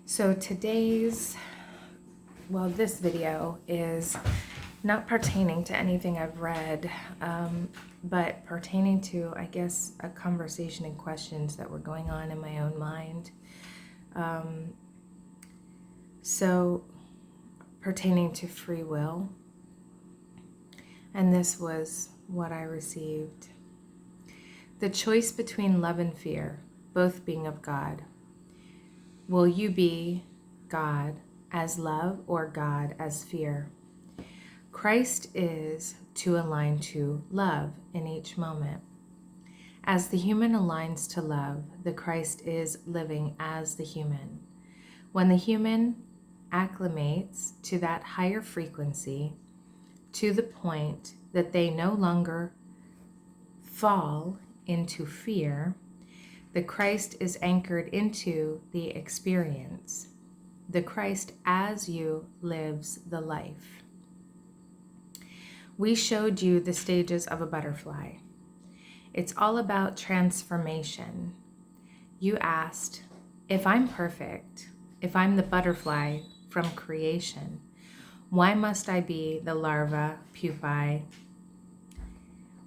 So this video is not pertaining to anything I've read, but pertaining to, I guess, a conversation and questions that were going on in my own mind. So pertaining to free will, and this was what I received. The choice between love and fear, both being of God. Will you be God as love or God as fear? Christ is to align to love in each moment. As the human aligns to love, the Christ is living as the human. When the human acclimates to that higher frequency, to the point that they no longer fall into fear, the Christ is anchored into the experience. The Christ as you lives the life. We showed you the stages of a butterfly. It's all about transformation. You asked, if I'm perfect, if I'm the butterfly from creation, why must I be the larva, pupae?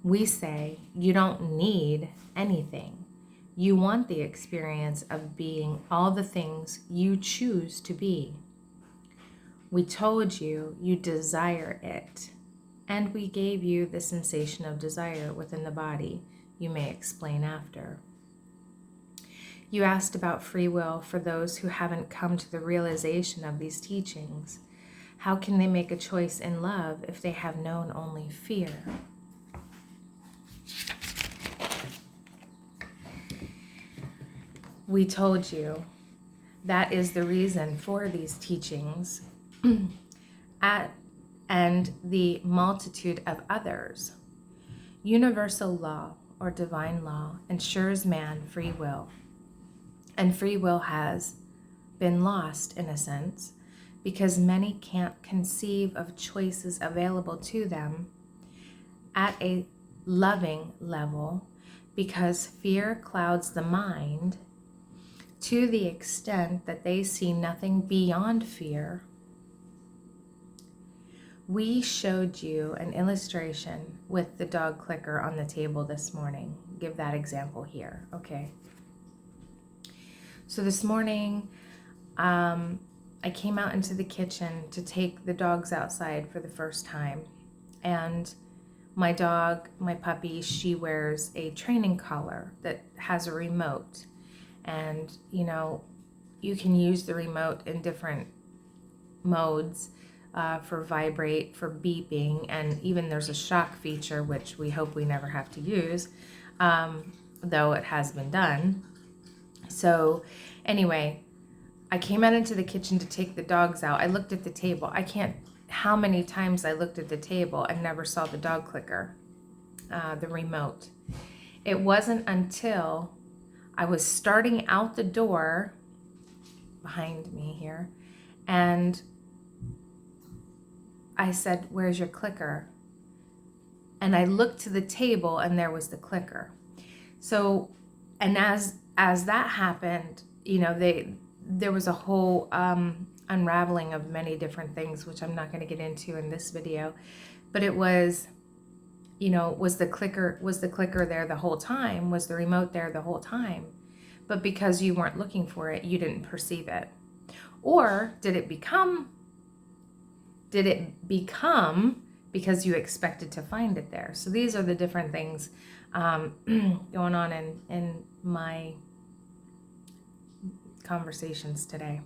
We say, you don't need anything. You want the experience of being all the things you choose to be. We told you you desire it, and we gave you the sensation of desire within the body. You may explain after. You asked about free will for those who haven't come to the realization of these teachings. How can they make a choice in love if they have known only fear? We told you that is the reason for these teachings and the multitude of others. Universal law or divine law ensures man free will. And free will has been lost in a sense because many can't conceive of choices available to them at a loving level because fear clouds the mind to the extent that they see nothing beyond fear. We showed you an illustration with the dog clicker on the table this morning. Give that example here, okay? So this morning, I came out into the kitchen to take the dogs outside for the first time. And my dog, my puppy, she wears a training collar that has a remote. And, you can use the remote in different modes for vibrate, for beeping, and even there's a shock feature, which we hope we never have to use, though it has been done. So anyway, I came out into the kitchen to take the dogs out. I looked at the table. How many times I looked at the table and never saw the dog clicker, the remote. It wasn't until I was starting out the door behind me here, and I said, "Where's your clicker?" And I looked to the table, and there was the clicker. So, and as that happened, there was a whole unraveling of many different things, which I'm not going to get into in this video. But it was, was the clicker there the whole time? Was the remote there the whole time? But because you weren't looking for it, you didn't perceive it. Or did it become because you expected to find it there? So these are the different things going on in my conversations today.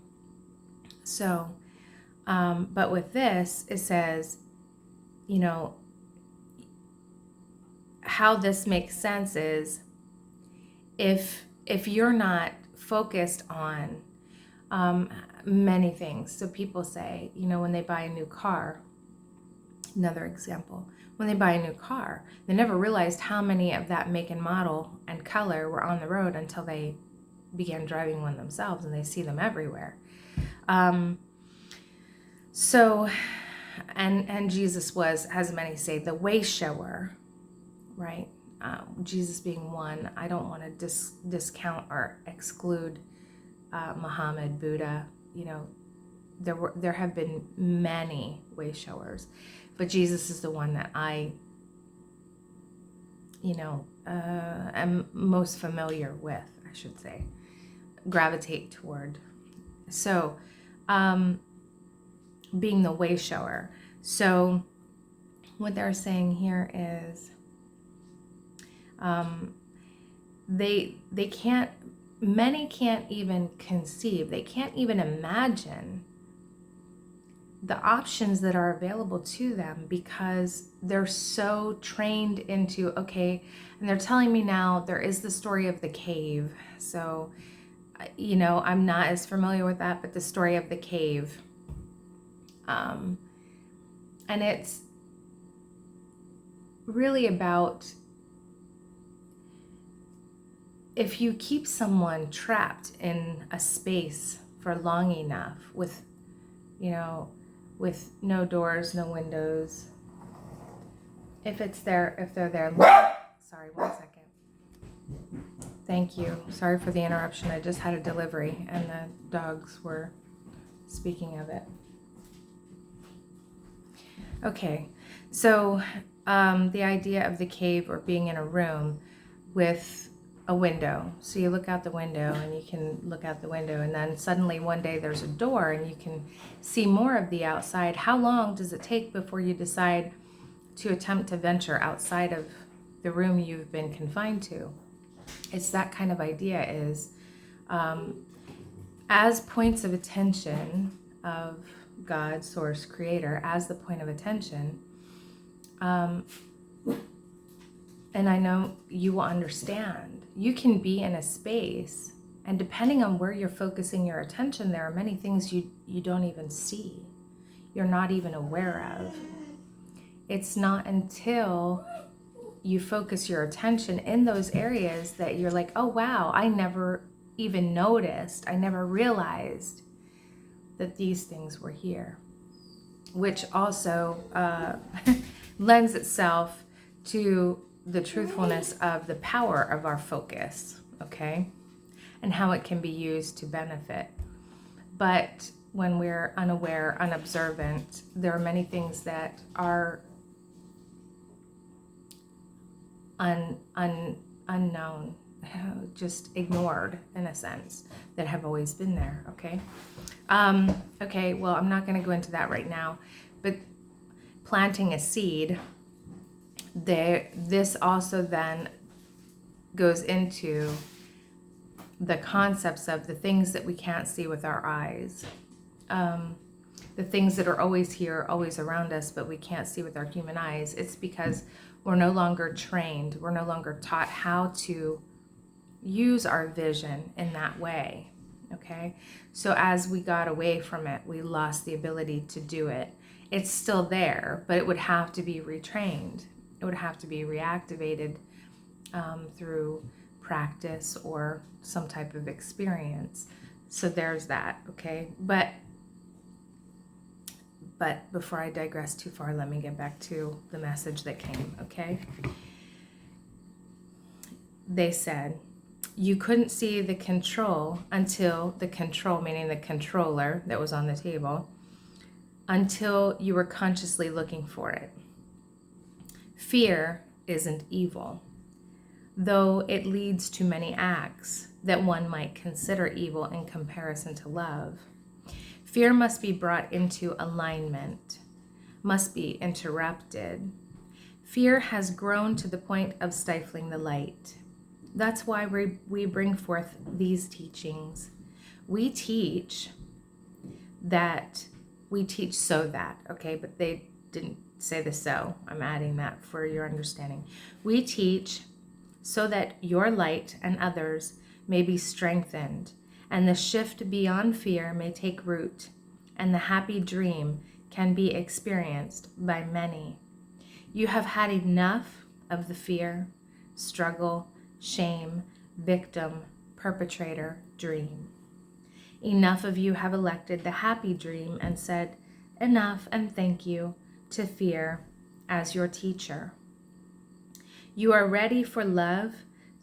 So, but with this, it says, how this makes sense is if you're not focused on many things. So people say, when they buy a new car, another example, when they buy a new car, they never realized how many of that make and model and color were on the road until they began driving one themselves, and they see them everywhere. So, and Jesus was, as many say, the way shower, right? Jesus being one. I don't want to discount or exclude Muhammad, Buddha, there have been many way showers, but Jesus is the one that I am most familiar with, I should say, gravitate toward. So, being the way shower. So, what they're saying here is, many can't even conceive, they can't even imagine the options that are available to them, because they're so trained into, okay, and they're telling me now there is the story of the cave. So, I'm not as familiar with that, but the story of the cave. And it's really about, if you keep someone trapped in a space for long enough with no doors, no windows, if they're there, sorry, 1 second. Thank you. Sorry for the interruption. I just had a delivery and the dogs were speaking of it. Okay, so the idea of the cave, or being in a room with a window. So you look out the window and you can look out the window, and then suddenly one day there's a door and you can see more of the outside. How long does it take before you decide to attempt to venture outside of the room you've been confined to? It's that kind of idea, is as points of attention of God, source, creator, as the point of attention. And I know you will understand. You can be in a space, and depending on where you're focusing your attention, there are many things you don't even see. You're not even aware of. It's not until you focus your attention in those areas that you're like, oh wow, I never even noticed, I never realized that these things were here. Which also lends itself to the truthfulness of the power of our focus, okay? And how it can be used to benefit. But when we're unaware, unobservant, there are many things that are unknown, just ignored in a sense, that have always been there, okay? Okay, well, I'm not going to go into that right now, but planting a seed, this also then goes into the concepts of the things that we can't see with our eyes, the things that are always here, always around us, but we can't see with our human eyes. It's because we're no longer trained, we're no longer taught how to use our vision in that way, okay? So as we got away from it, we lost the ability to do it. It's still there, but it would have to be retrained. It would have to be reactivated through practice or some type of experience. So there's that, okay? But before I digress too far, let me get back to the message that came, okay? They said, you couldn't see the control until the control, meaning the controller that was on the table, until you were consciously looking for it. Fear isn't evil, though it leads to many acts that one might consider evil in comparison to love. Fear must be brought into alignment, must be interrupted. Fear has grown to the point of stifling the light. That's why we bring forth these teachings. We teach so that, okay, but they didn't say the so. I'm adding that for your understanding. We teach so that your light and others may be strengthened, and the shift beyond fear may take root, and the happy dream can be experienced by many. You have had enough of the fear, struggle, shame, victim, perpetrator, dream. Enough of you have elected the happy dream and said, enough and thank you to fear as your teacher. You are ready for love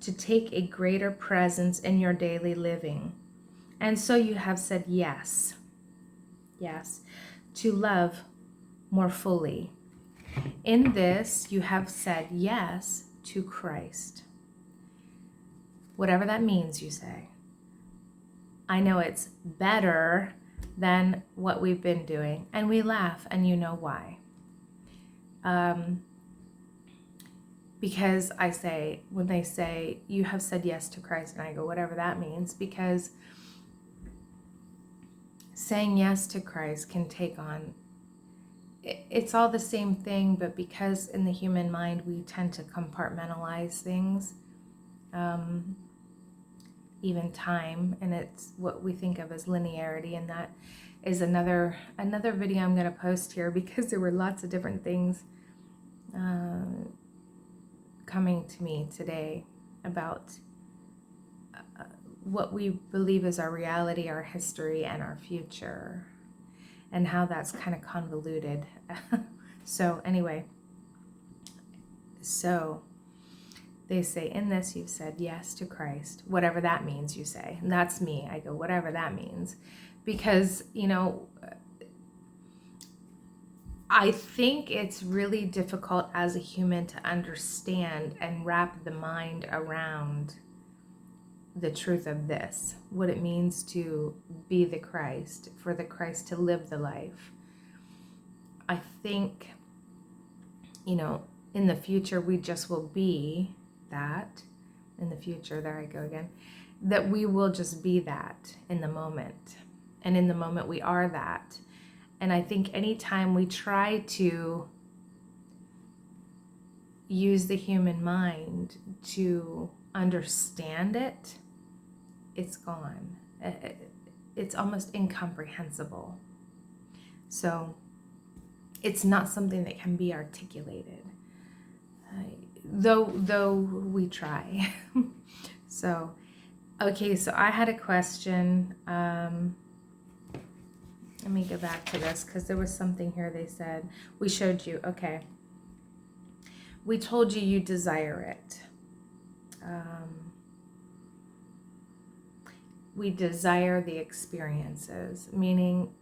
to take a greater presence in your daily living. And so you have said yes Yes. To love more fully. In this, you have said yes to Christ. Whatever that means, you say. I know it's better than what we've been doing. And we laugh, and you know why. Because I say, when they say, you have said yes to Christ, and I go, whatever that means, because saying yes to Christ can take on, it's all the same thing, but because in the human mind we tend to compartmentalize things, even time, and it's what we think of as linearity, and that is another video I'm going to post here, because there were lots of different things coming to me today about what we believe is our reality, our history, and our future, and how that's kind of convoluted. So anyway, so they say, in this you've said yes to Christ, whatever that means, you say. And that's me. I go, whatever that means. Because, you know, I think it's really difficult as a human to understand and wrap the mind around the truth of this, what it means to be the Christ, for the Christ to live the life. I think, you know, in the future we just will be that. In the future, there I go again, that we will just be that in the moment. And in the moment we are that. And I think anytime we try to use the human mind to understand it, it's gone. It's almost incomprehensible. So it's not something that can be articulated, though we try. So, okay, so I had a question. Let me go back to this, because there was something here they said. We showed you, okay. We told you you desire it. We desire the experiences, meaning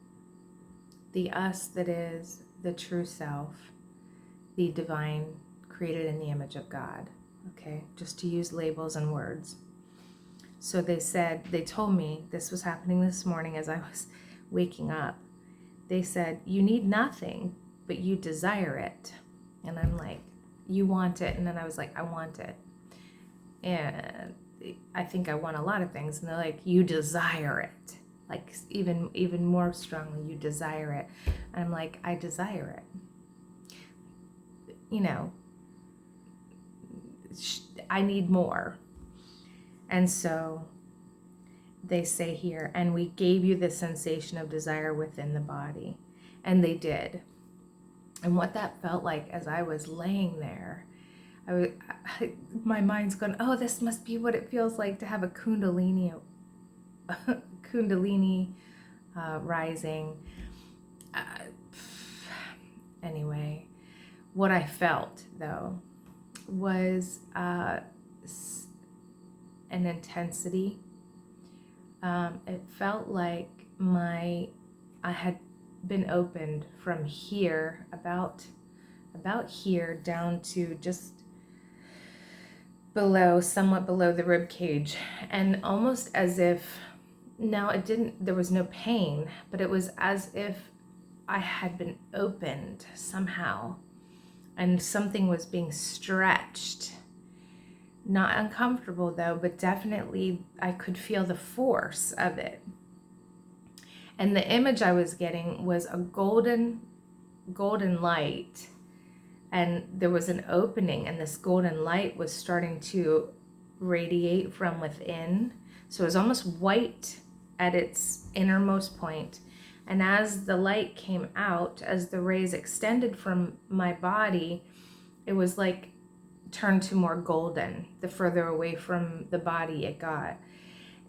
the us that is the true self, the divine, created in the image of God. Okay, just to use labels and words. So they said, they told me, this was happening this morning as I was waking up. They said, you need nothing, but you desire it. And I'm like, you want it. And then I was like, I want it. And I think I want a lot of things. And they're like, you desire it. Like even more strongly, you desire it. And I'm like, I desire it. You know, I need more. And so they say here, and we gave you the sensation of desire within the body. And they did. And what that felt like as I was laying there, my mind's going, oh, this must be what it feels like to have a kundalini rising. Anyway, what I felt, though, was an intensity. It felt like I had been opened from here, about here, down to just below, somewhat below the rib cage, and almost as if, now it didn't, there was no pain, but it was as if I had been opened somehow, and something was being stretched. Not uncomfortable though, but definitely I could feel the force of it. And the image I was getting was a golden light, and there was an opening, and this golden light was starting to radiate from within. So it was almost white at its innermost point. And as the light came out, as the rays extended from my body, it was like turned to more golden the further away from the body it got.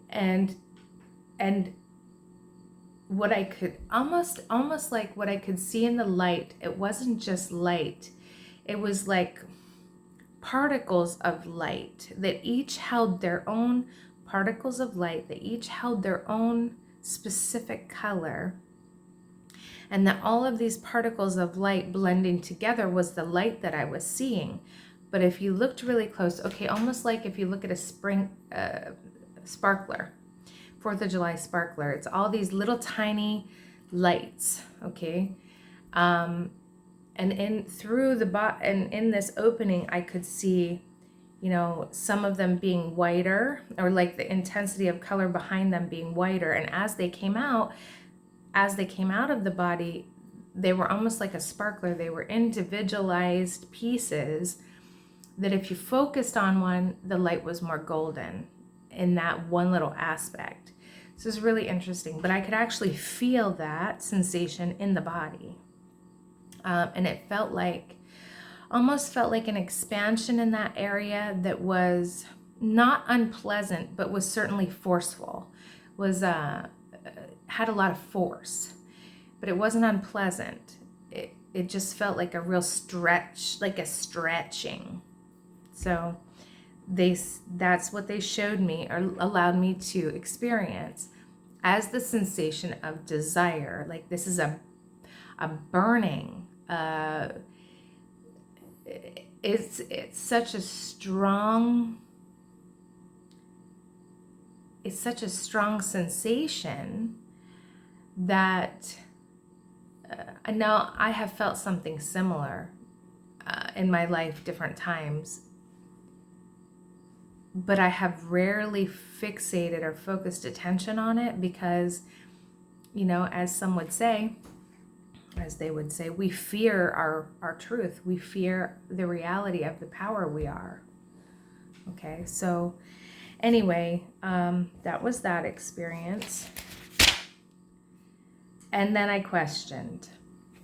And what I could almost like what I could see in the light, it wasn't just light, it was like particles of light that each held their own particles of light, that each held their own specific color. And that all of these particles of light blending together was the light that I was seeing. But if you looked really close, okay, almost like if you look at a spring sparkler, 4th of July sparkler, it's all these little tiny lights, okay? And in through the and in this opening, I could see, you know, some of them being whiter, or like the intensity of color behind them being whiter. And as they came out of the body, they were almost like a sparkler. They were individualized pieces that if you focused on one, the light was more golden in that one little aspect. So it's really interesting, but I could actually feel that sensation in the body. And it almost felt like an expansion in that area that was not unpleasant, but was certainly forceful, had a lot of force, but it wasn't unpleasant. It just felt like a real stretch, like a stretching. So that's what they showed me, or allowed me to experience, as the sensation of desire. Like this is a burning. It's such a strong sensation that now I have felt something similar in my life different times, but I have rarely fixated or focused attention on it because, you know, as they would say, we fear our truth. We fear the reality of the power we are. Okay, so anyway, that was that experience. And then I questioned.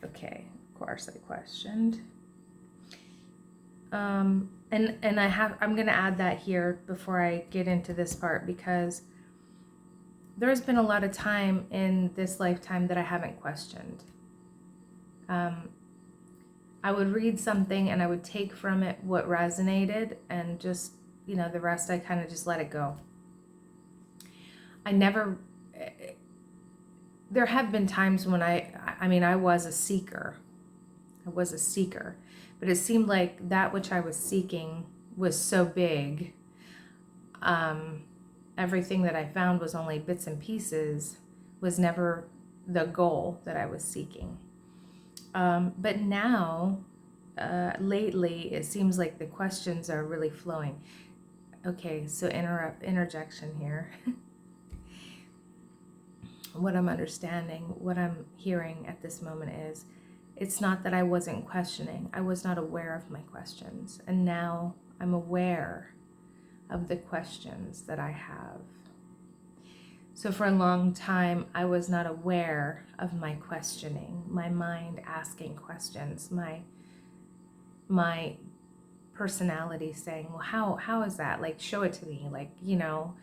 Okay, of course I questioned. And I'm going to add that here before I get into this part, because there's been a lot of time in this lifetime that I haven't questioned. I would read something and I would take from it what resonated, and just, you know, the rest I kind of just let it go. There have been times when I was a seeker. But it seemed like that which I was seeking was so big. Everything that I found was only bits and pieces, was never the goal that I was seeking. But now, lately, it seems like the questions are really flowing. Okay, so interjection here. What I'm understanding, what I'm hearing at this moment is, it's not that I wasn't questioning. I was not aware of my questions. And now I'm aware of the questions that I have. So for a long time, I was not aware of my questioning, my mind asking questions, my personality saying, well, how is that? Like, show it to me. Like, you know,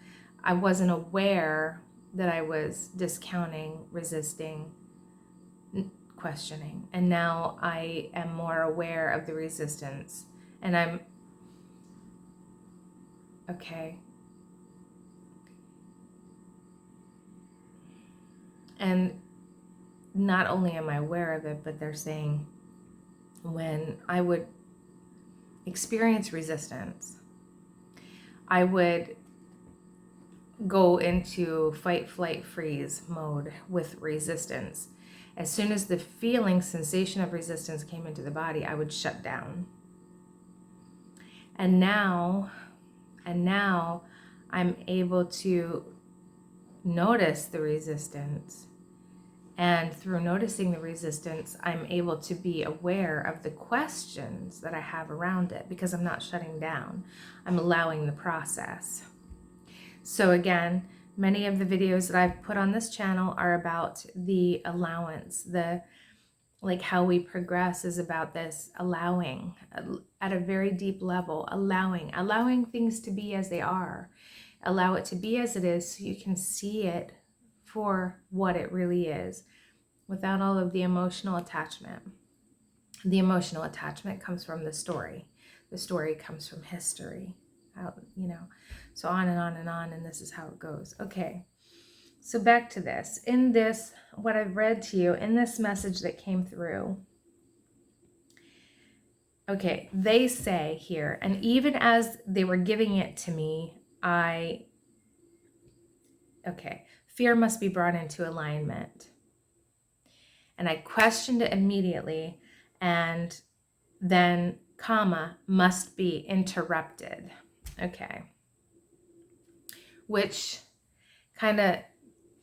I wasn't aware that I was discounting, resisting, questioning. And now I am more aware of the resistance. And I'm, okay. And not only am I aware of it, but they're saying when I would experience resistance, I would go into fight, flight, freeze mode with resistance. As soon as the sensation of resistance came into the body, I would shut down. And now I'm able to notice the resistance. And through noticing the resistance, I'm able to be aware of the questions that I have around it, because I'm not shutting down. I'm allowing the process. So again, many of the videos that I've put on this channel are about the allowance. Like how we progress is about this allowing at a very deep level, allowing things to be as they are. Allow it to be as it is so you can see it for what it really is, without all of the emotional attachment. The emotional attachment comes from the story. The story comes from history, you know, so on and on and on, and this is how it goes. Okay, So back to this. In this, what I've read to you, in this message that came through, okay, they say here, and even as they were giving it to me, fear must be brought into alignment. And I questioned it immediately, and then, comma, must be interrupted. Okay. Which kind of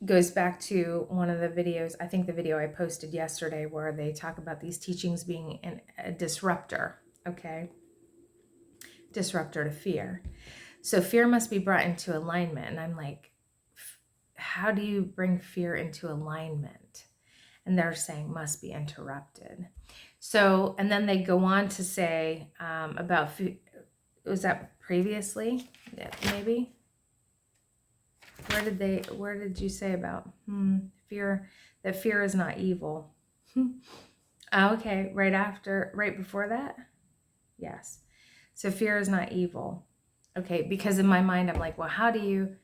goes back to one of the videos, I think the video I posted yesterday, where they talk about these teachings being a disruptor, okay? Disruptor to fear. So fear must be brought into alignment. And I'm like, how do you bring fear into alignment? And they're saying must be interrupted. So, and then they go on to say about, was that previously? Yeah, maybe? Where did you say about fear, that fear is not evil? Okay, right before that? Yes. So fear is not evil. Okay, because in my mind, I'm like, well, how do you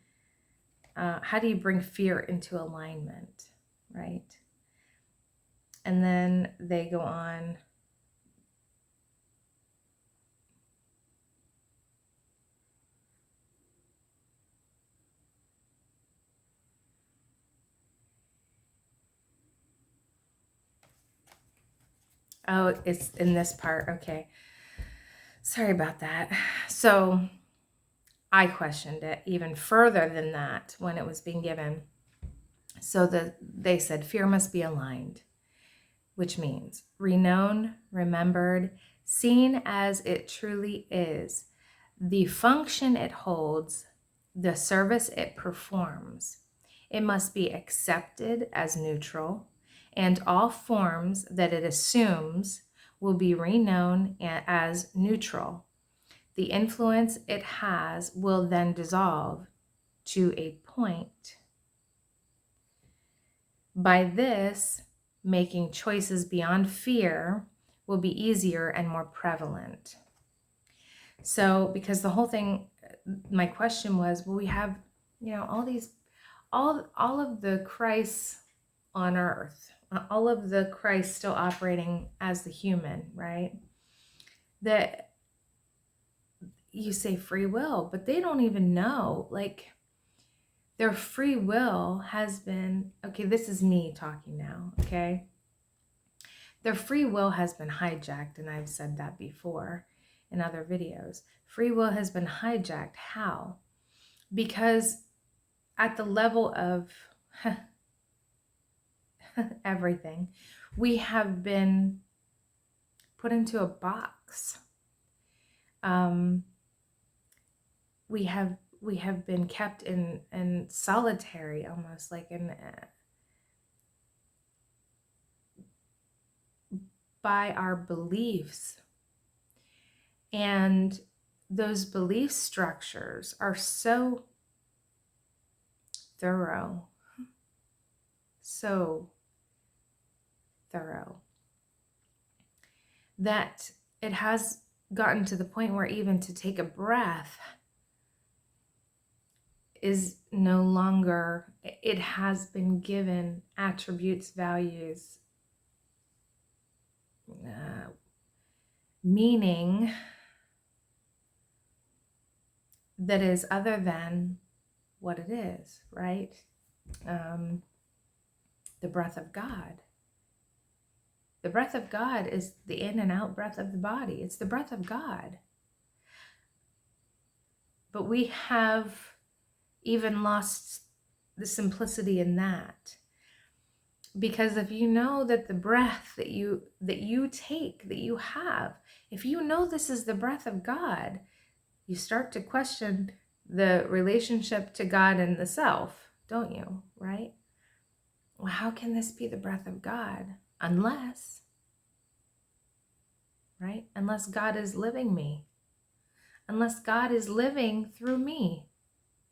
bring fear into alignment, right? And then they go on. Oh, it's in this part. Okay. Sorry about that. So I questioned it even further than that when it was being given. So they said fear must be aligned, which means renowned, remembered, seen as it truly is, the function it holds, the service it performs. It must be accepted as neutral, and all forms that it assumes will be reknown as neutral. The influence it has will then dissolve to a point. By this, making choices beyond fear will be easier and more prevalent. So, because the whole thing, my question was, well, we have, all of the Christ on earth, all of the Christ still operating as the human, right? That you say free will, but they don't even know, like, their free will has been, okay, this is me talking now, okay? Their free will has been hijacked, and I've said that before in other videos. Free will has been hijacked. How? Because at the level of everything, we have been put into a box. We have been kept in solitary, almost like by our beliefs. And those belief structures are so thorough, that it has gotten to the point where even to take a breath is no longer, it has been given attributes, values, meaning that is other than what it is, right? The breath of God. The breath of God is the in and out breath of the body. It's the breath of God. But we have even lost the simplicity in that. Because if you know that the breath that you take, that you have, if you know this is the breath of God, you start to question the relationship to God and the self, don't you? Right? Well, how can this be the breath of God? Unless God is living me. Unless God is living through me.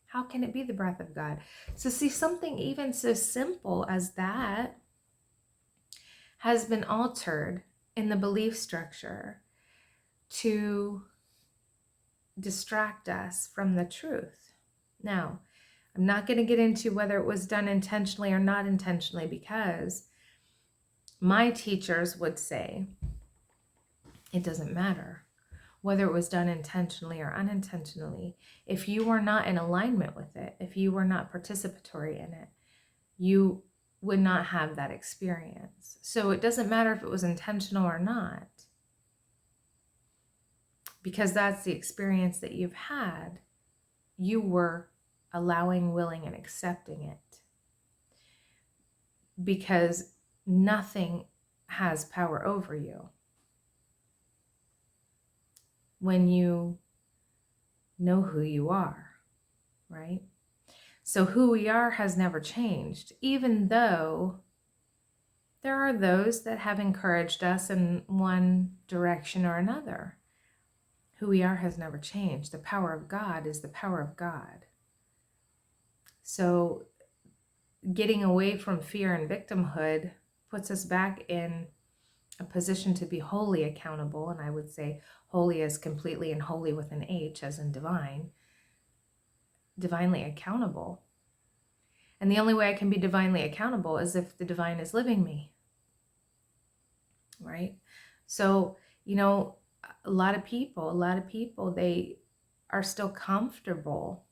How can it be the breath of God? So see, something even so simple as that has been altered in the belief structure to distract us from the truth. Now, I'm not going to get into whether it was done intentionally or not intentionally, because my teachers would say it doesn't matter whether it was done intentionally or unintentionally. If you were not in alignment with it, if you were not participatory in it, you would not have that experience. So it doesn't matter if it was intentional or not, because that's the experience that you've had. You were allowing, willing, and accepting it, because nothing has power over you when you know who you are, right? So who we are has never changed, even though there are those that have encouraged us in one direction or another. Who we are has never changed. The power of God is the power of God. So getting away from fear and victimhood puts us back in a position to be wholly accountable. And I would say holy as completely and holy with an H, as in divine, divinely accountable. And the only way I can be divinely accountable is if the divine is living me, right? So, a lot of people, they are still comfortable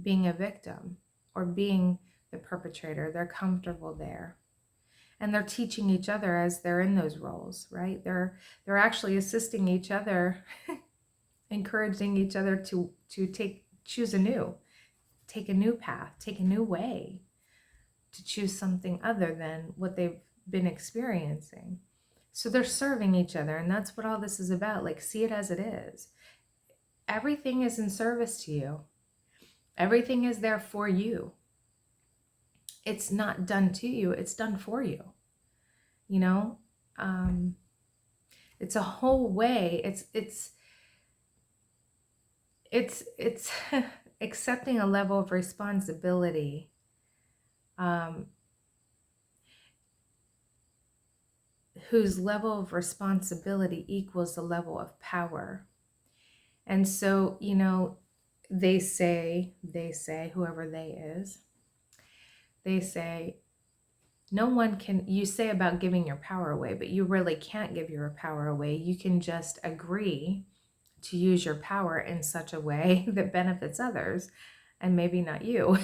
being a victim or being the perpetrator. They're comfortable there. And they're teaching each other as they're in those roles, right? They're actually assisting each other, encouraging each other to choose anew, take a new path, take a new way, to choose something other than what they've been experiencing. So they're serving each other, and that's what all this is about. Like, see it as it is. Everything is in service to you. Everything is there for you. It's not done to you, it's done for you. It's a whole way. It's accepting a level of responsibility whose level of responsibility equals the level of power. And so, they say, whoever they is, they say, no one can, you say about giving your power away, but you really can't give your power away. You can just agree to use your power in such a way that benefits others and maybe not you.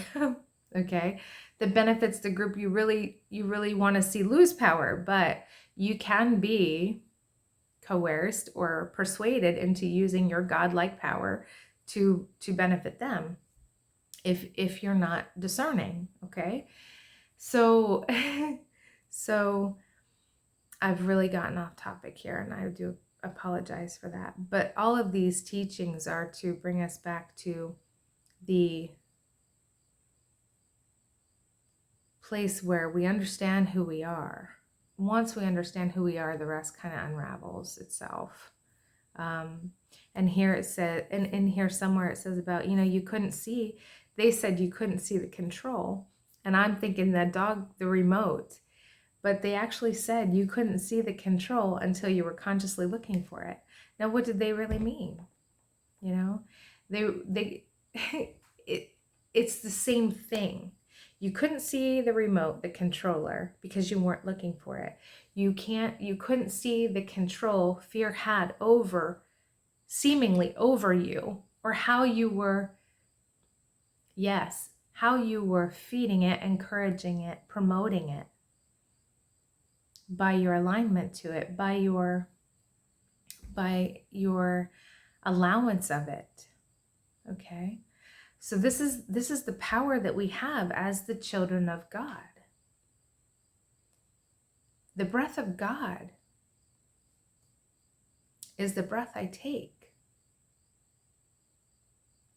Okay? That benefits the group you really want to see lose power, but you can be coerced or persuaded into using your godlike power to benefit them if you're not discerning. Okay? So I've really gotten off topic here, and I do apologize for that. But all of these teachings are to bring us back to the place where we understand who we are. Once we understand who we are, the rest kind of unravels itself. And here it said, and in here somewhere it says about, you couldn't see, they said you couldn't see the control. And I'm thinking that dog, the remote, but they actually said you couldn't see the control until you were consciously looking for it. Now, what did they really mean? It's the same thing. You couldn't see the remote, the controller, because you weren't looking for it. You couldn't see the control fear had seemingly over you, or how you were feeding it, encouraging it, promoting it by your alignment to it, by your allowance of it. Okay? So this is the power that we have as the children of God. The breath of God is the breath I take.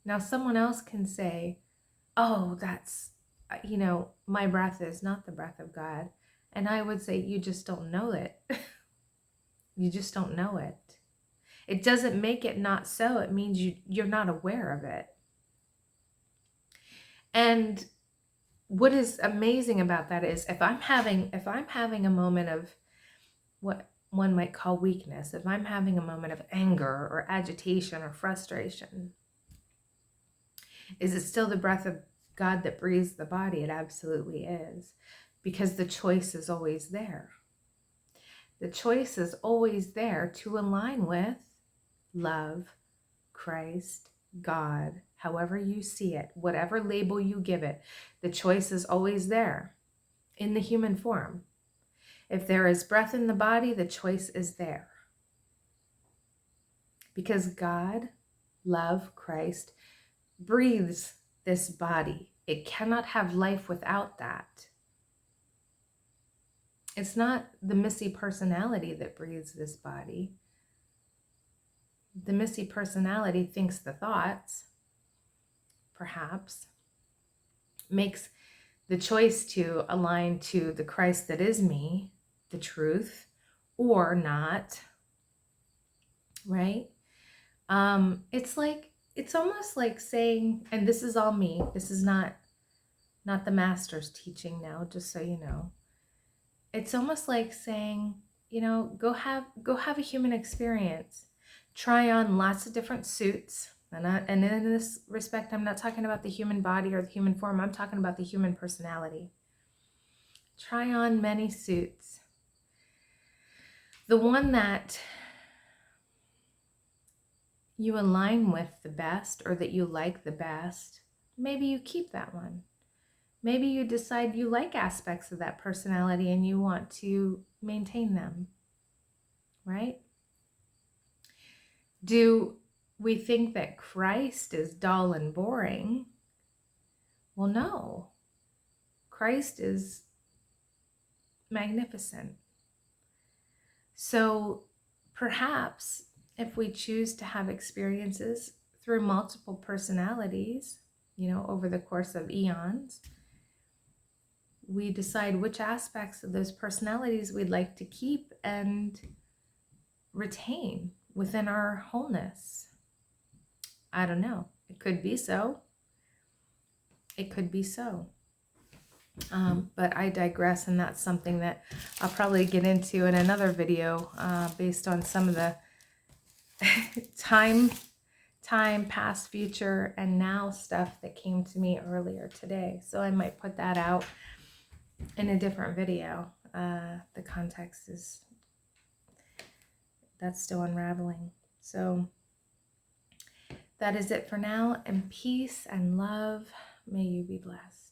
Now someone else can say, oh, that's, my breath is not the breath of God. And I would say, you just don't know it. You just don't know it. It doesn't make it not so. It means you're not aware of it. And what is amazing about that is if I'm having a moment of what one might call weakness, if I'm having a moment of anger or agitation or frustration, Is it still the breath of God that breathes the body? It absolutely is, because the choice is always there. The choice is always there to align with love, Christ, God, however you see it, whatever label you give it. The choice is always there in the human form. If there is breath in the body, the choice is there. Because God, love, Christ, breathes this body. It cannot have life without that. It's not the Missy personality that breathes this body. The Missy personality thinks the thoughts, perhaps, makes the choice to align to the Christ that is me, the truth, or not, right? It's almost like saying, and this is all me, this is not the master's teaching now, just so you know. It's almost like saying, go have a human experience. Try on lots of different suits. And in this respect, I'm not talking about the human body or the human form. I'm talking about the human personality. Try on many suits. The one that you align with the best, or that you like the best, maybe you keep that one. Maybe you decide you like aspects of that personality and you want to maintain them, right? Do we think that Christ is dull and boring? Well, no. Christ is magnificent. So perhaps if we choose to have experiences through multiple personalities, over the course of eons, we decide which aspects of those personalities we'd like to keep and retain within our wholeness. I don't know. It could be so. It could be so. But I digress, and that's something that I'll probably get into in another video based on some of the time, past, future, and now stuff that came to me earlier today. So I might put that out in a different video. The context is, that's still unraveling. So that is it for now, and peace and love. May you be blessed.